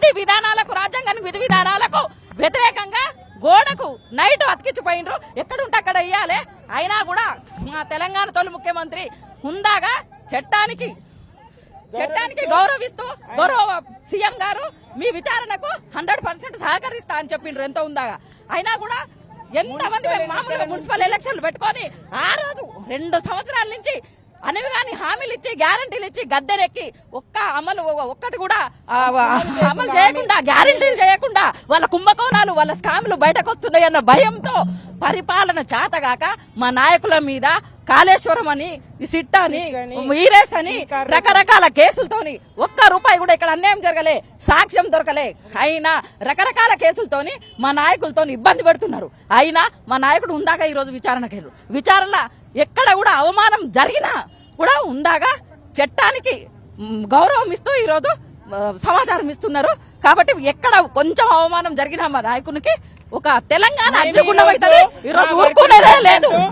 విధి విధానాలకు రాజ్యాంగానికి విధి విధానాలకు వ్యతిరేకంగా గోడకు నైట్ అతికించిపోయినరు. ఎక్కడుంటే అక్కడ ఇయ్యాలి. అయినా కూడా మా తెలంగాణ తొలి ముఖ్యమంత్రి హుందాగా చట్టానికి గౌరవిస్తూ గౌరవ సీఎం గారు మీ విచారణకు 100% సహకరిస్తా అని చెప్పిండ్రు ఎంతో ఉందాగా. అయినా కూడా ఎంతమంది మామూలుగా మున్సిపల్ ఎలక్షన్లు పెట్టుకొని ఆ రోజు 2 సంవత్సరాల నుంచి అనేవి కానీ హామీలు ఇచ్చి గ్యారంటీలు ఇచ్చి గద్దెనెక్కి ఒక్కటి కూడా అమలు చేయకుండా గ్యారంటీలు చేయకుండా వాళ్ళ కుంభకోణాలు వాళ్ళ స్కామ్లు బయటకు వస్తున్నాయన్న భయంతో పరిపాలన చేతగాక మా నాయకుల మీద కాళేశ్వరం అని సిట్ అని ఈరేస్ అని రకరకాల కేసులతోని ₹1 కూడా ఇక్కడ అన్యాయం జరగలే, సాక్ష్యం దొరకలే. అయినా రకరకాల కేసులతోని మా నాయకులతో ఇబ్బంది పెడుతున్నారు. అయినా మా నాయకుడు ఉందాగా ఈ రోజు విచారణకెళ్ళరు. విచారణ ఎక్కడ కూడా అవమానం జరిగినా కూడా ఉందాగా చట్టానికి గౌరవం ఇస్తూ ఈ రోజు సమాచారం ఇస్తున్నారు. కాబట్టి ఎక్కడ కొంచెం అవమానం జరిగినా మా నాయకునికి ఒక తెలంగాణ అగ్నిగుండం అవుతుంది. ఈ రోజు ఊరుకునేదే లేదు.